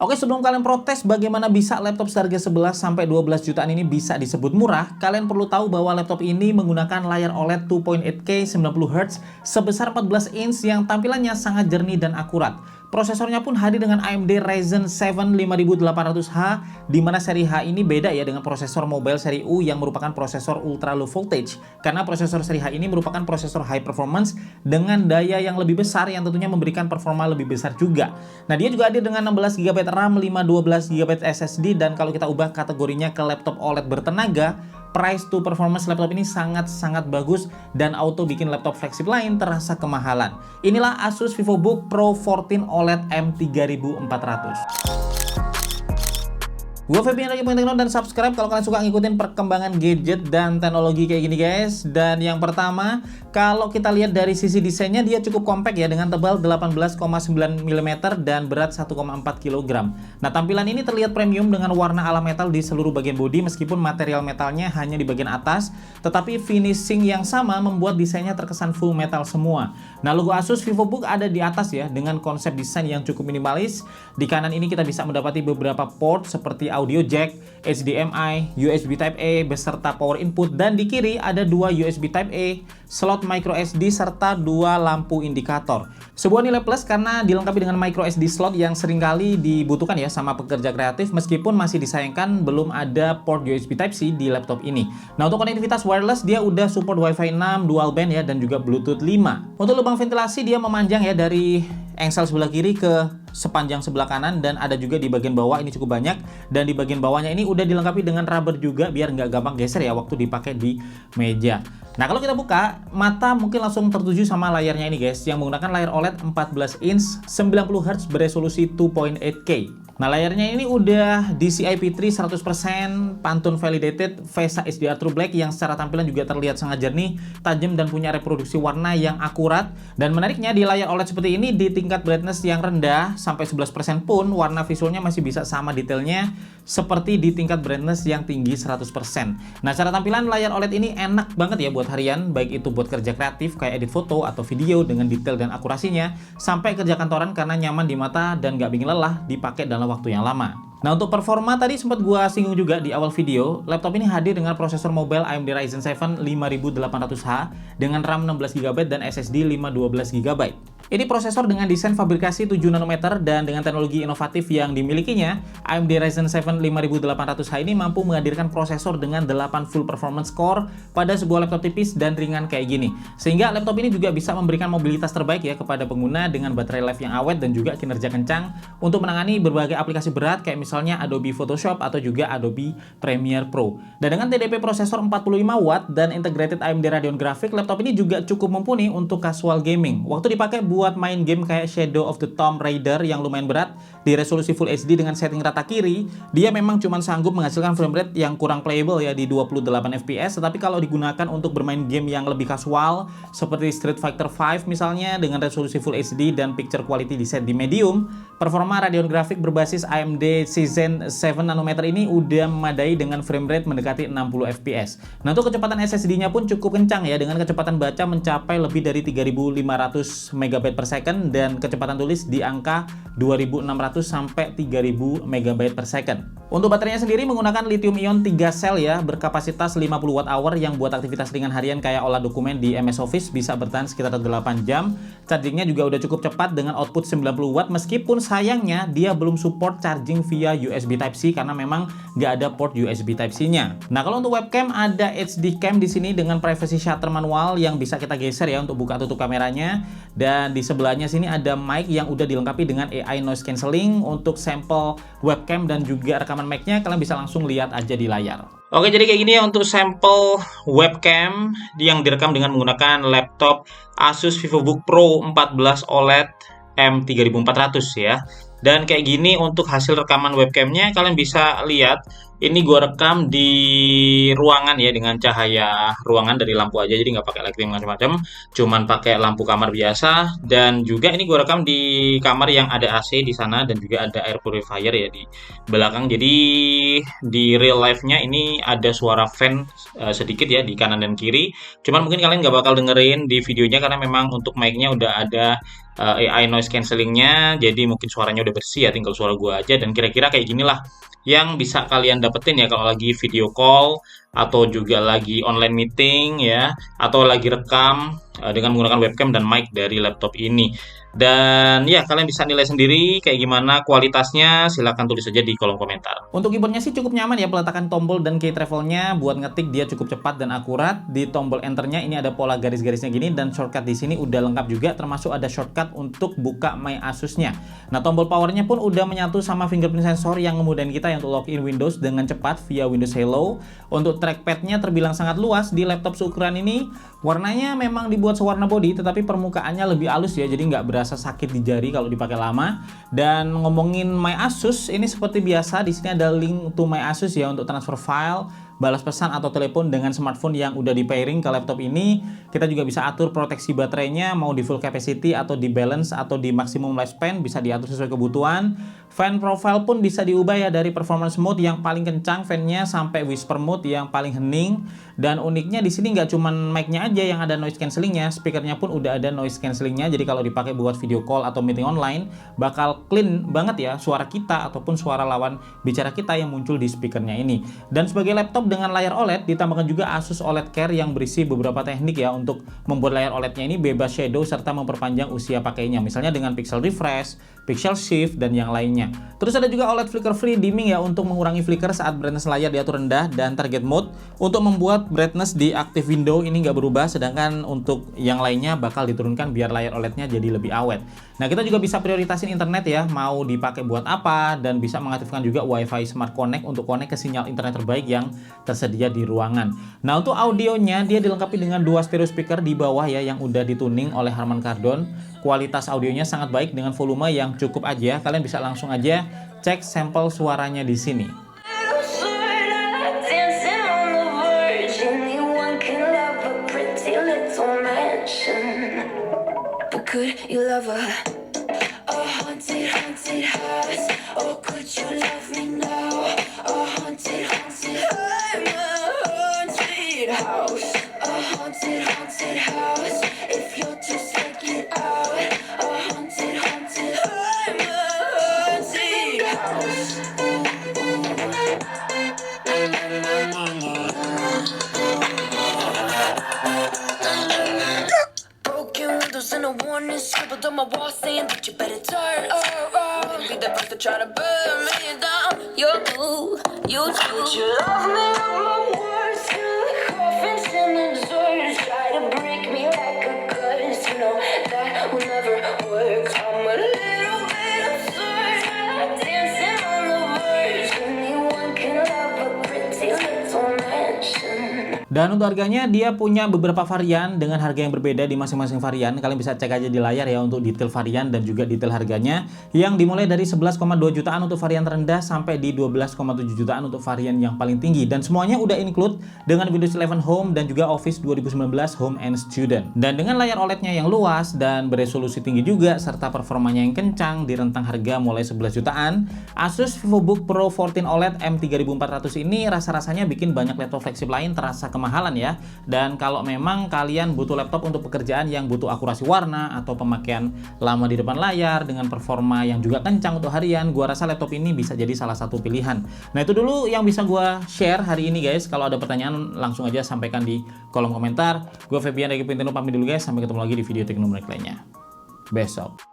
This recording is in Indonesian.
Oke, sebelum kalian protes bagaimana bisa laptop seharga 11 sampai 12 jutaan ini bisa disebut murah, kalian perlu tahu bahwa laptop ini menggunakan layar OLED 2.8K 90Hz sebesar 14 inch yang tampilannya sangat jernih dan akurat. Prosesornya pun hadir dengan AMD Ryzen 7 5800H, di mana seri H ini beda ya dengan prosesor mobile seri U yang merupakan prosesor ultra low voltage. Karena prosesor seri H ini merupakan prosesor high performance dengan daya yang lebih besar yang tentunya memberikan performa lebih besar juga. Nah, dia juga hadir dengan 16GB RAM, 512GB SSD, dan kalau kita ubah kategorinya ke laptop OLED bertenaga, price to performance laptop ini sangat-sangat bagus dan auto bikin laptop flagship lain terasa kemahalan. Inilah Asus VivoBook Pro 14 OLED M3400. Gue Feby yang penting dan subscribe kalau kalian suka ngikutin perkembangan gadget dan teknologi kayak gini guys. Dan yang pertama, kalau kita lihat dari sisi desainnya, dia cukup compact ya dengan tebal 18,9 mm dan berat 1,4 kg. Nah, tampilan ini terlihat premium dengan warna ala metal di seluruh bagian bodi meskipun material metalnya hanya di bagian atas, tetapi finishing yang sama membuat desainnya terkesan full metal semua. Nah, logo Asus VivoBook ada di atas ya dengan konsep desain yang cukup minimalis. Di kanan ini kita bisa mendapati beberapa port seperti audio jack, HDMI, USB Type-A beserta power input, dan di kiri ada dua USB Type-A, slot micro SD serta dua lampu indikator. Sebuah nilai plus karena dilengkapi dengan micro SD slot yang seringkali dibutuhkan ya sama pekerja kreatif, meskipun masih disayangkan belum ada port USB Type-C di laptop ini. Nah, untuk konektivitas wireless dia udah support Wi-Fi 6 dual band ya dan juga Bluetooth 5. Untuk lubang ventilasi dia memanjang ya dari engsel sebelah kiri ke sepanjang sebelah kanan, dan ada juga di bagian bawah ini cukup banyak, dan di bagian bawahnya ini udah dilengkapi dengan rubber juga biar nggak gampang geser ya waktu dipakai di meja. Nah, kalau kita buka, mata mungkin langsung tertuju sama layarnya ini guys, yang menggunakan layar OLED 14 inch 90Hz beresolusi 2.8K. Nah, layarnya ini udah DCI-P3 100%, Pantone validated, VESA HDR True Black yang secara tampilan juga terlihat sangat jernih, tajam, dan punya reproduksi warna yang akurat. Dan menariknya di layar OLED seperti ini, di tingkat brightness yang rendah sampai 11% pun warna visualnya masih bisa sama detailnya seperti di tingkat brightness yang tinggi 100%. Nah, secara tampilan layar OLED ini enak banget ya buat harian, baik itu buat kerja kreatif kayak edit foto atau video dengan detail dan akurasinya, sampai kerja kantoran karena nyaman di mata dan nggak bikin lelah dipakai dalam waktu yang lama. Nah, untuk performa tadi sempat gua singgung juga di awal video, laptop ini hadir dengan prosesor mobile AMD Ryzen 7 5800H dengan RAM 16GB dan SSD 512GB. Ini prosesor dengan desain fabrikasi 7 nanometer dan dengan teknologi inovatif yang dimilikinya, AMD Ryzen 7 5800H ini mampu menghadirkan prosesor dengan 8 full performance core pada sebuah laptop tipis dan ringan kayak gini. Sehingga laptop ini juga bisa memberikan mobilitas terbaik ya kepada pengguna dengan baterai life yang awet dan juga kinerja kencang untuk menangani berbagai aplikasi berat kayak misalnya Adobe Photoshop atau juga Adobe Premiere Pro. Dan dengan TDP prosesor 45 watt dan integrated AMD Radeon Graphics, laptop ini juga cukup mumpuni untuk casual gaming. Waktu dipakai buat main game kayak Shadow of the Tomb Raider yang lumayan berat di resolusi Full HD dengan setting rata kiri, dia memang cuma sanggup menghasilkan frame rate yang kurang playable ya di 28 fps, tetapi kalau digunakan untuk bermain game yang lebih casual seperti Street Fighter V misalnya dengan resolusi Full HD dan picture quality di set di medium, performa Radeon Graphics berbasis AMD Ryzen 7 nanometer ini udah memadai dengan frame rate mendekati 60 fps. Nah, untuk kecepatan SSD-nya pun cukup kencang ya dengan kecepatan baca mencapai lebih dari 3500 MB per second dan kecepatan tulis di angka 2600 sampai 3000 MB per second. Untuk baterainya sendiri menggunakan lithium ion 3 sel ya, berkapasitas 50 Wh yang buat aktivitas ringan harian kayak olah dokumen di MS Office bisa bertahan sekitar 8 jam. Chargingnya juga udah cukup cepat dengan output 90 Watt, meskipun sayangnya dia belum support charging via USB Type-C karena memang nggak ada port USB Type-C-nya. Nah, kalau untuk webcam ada HD cam di sini dengan privacy shutter manual yang bisa kita geser ya untuk buka tutup kameranya, dan di sebelahnya sini ada mic yang udah dilengkapi dengan AI noise cancelling untuk sampel webcam dan juga rekaman mic-nya kalian bisa langsung lihat aja di layar. Oke, jadi kayak gini ya untuk sampel webcam yang direkam dengan menggunakan laptop Asus VivoBook Pro 14 OLED M3400 ya. Dan kayak gini untuk hasil rekaman webcamnya kalian bisa lihat Ini gue rekam di ruangan ya, dengan cahaya ruangan dari lampu aja, jadi nggak pakai lighting macam-macam, cuman pakai lampu kamar biasa. Dan juga ini gue rekam di kamar yang ada AC di sana dan juga ada air purifier ya di belakang. Jadi di real life-nya ini ada suara fan sedikit ya di kanan dan kiri. Cuman mungkin kalian nggak bakal dengerin di videonya karena memang untuk mic-nya udah ada AI noise cancellingnya, jadi mungkin suaranya udah bersih ya, tinggal suara gue aja. Dan kira-kira kayak gini lah yang bisa kalian dapetin ya kalau lagi video call atau juga lagi online meeting ya, atau lagi rekam dengan menggunakan webcam dan mic dari laptop ini. Dan ya, kalian bisa nilai sendiri kayak gimana kualitasnya, silahkan tulis saja di kolom komentar. Untuk keyboardnya sih cukup nyaman ya, peletakan tombol dan key travelnya buat ngetik dia cukup cepat dan akurat. Di tombol enternya ini ada pola garis-garisnya gini, dan shortcut di sini udah lengkap juga, termasuk ada shortcut untuk buka My Asusnya. Nah, tombol powernya pun udah menyatu sama fingerprint sensor yang ngemudahin kita untuk login Windows dengan cepat via Windows Hello. Untuk trackpadnya terbilang sangat luas di laptop seukuran ini. Warnanya memang dibuat sewarna body, tetapi permukaannya lebih halus ya, jadi nggak berasa sakit di jari kalau dipakai lama. Dan ngomongin My Asus, ini seperti biasa di sini ada link to My Asus ya untuk transfer file, balas pesan atau telepon dengan smartphone yang udah di pairing ke laptop ini. Kita juga bisa atur proteksi baterainya, mau di full capacity atau di balance atau di maximum lifespan, bisa diatur sesuai kebutuhan. Fan profile pun bisa diubah ya, dari performance mode yang paling kencang fan-nya sampai whisper mode yang paling hening. Dan uniknya di sini nggak cuman mic-nya aja yang ada noise cancellingnya, speakernya pun udah ada noise cancellingnya. Jadi kalau dipakai buat video call atau meeting online, bakal clean banget ya suara kita ataupun suara lawan bicara kita yang muncul di speakernya ini. Dan sebagai laptop dengan layar OLED, ditambahkan juga Asus OLED Care yang berisi beberapa teknik ya untuk membuat layar OLED-nya ini bebas shadow serta memperpanjang usia pakainya, misalnya dengan pixel refresh, pixel shift, dan yang lainnya. Terus ada juga OLED flicker free dimming ya, untuk mengurangi flicker saat brightness layar diatur rendah, dan target mode untuk membuat brightness di active window ini nggak berubah, sedangkan untuk yang lainnya bakal diturunkan biar layar OLED-nya jadi lebih awet. Nah, kita juga bisa prioritasin internet ya, mau dipakai buat apa, dan bisa mengaktifkan juga WiFi Smart Connect untuk connect ke sinyal internet terbaik yang tersedia di ruangan. Nah, untuk audionya dia dilengkapi dengan dua stereo speaker di bawah ya yang udah dituning oleh Harman Kardon. Kualitas audionya sangat baik dengan volume yang cukup aja. Kalian bisa langsung aja cek sampel suaranya di sini. And a warning scribbled on my wall saying that you better turn around. Be the first to try to burn me down. You too. Would you love me with my words till the coffins and the doors try to break me like a curse? You know that will never work. I'm a little bit absurd, dancing on the verge. Anyone can love a pretty little mansion. Dan untuk harganya dia punya beberapa varian dengan harga yang berbeda di masing-masing varian. Kalian bisa cek aja di layar ya untuk detail varian dan juga detail harganya, yang dimulai dari 11,2 jutaan untuk varian terendah sampai di 12,7 jutaan untuk varian yang paling tinggi. Dan semuanya udah include dengan Windows 11 Home dan juga Office 2019 Home and Student. Dan dengan layar OLED-nya yang luas dan beresolusi tinggi juga serta performanya yang kencang di rentang harga mulai 11 jutaan, Asus VivoBook Pro 14 OLED M3400 ini rasa-rasanya bikin banyak laptop flagship lain terasa kemahalan ya. Dan kalau memang kalian butuh laptop untuk pekerjaan yang butuh akurasi warna atau pemakaian lama di depan layar dengan performa yang juga kencang untuk harian, gua rasa laptop ini bisa jadi salah satu pilihan. Nah, itu dulu yang bisa gua share hari ini guys. Kalau ada pertanyaan langsung aja sampaikan di kolom komentar. Gua Febian dari Pintino pamit dulu guys, sampai ketemu lagi di video teknologi lainnya besok.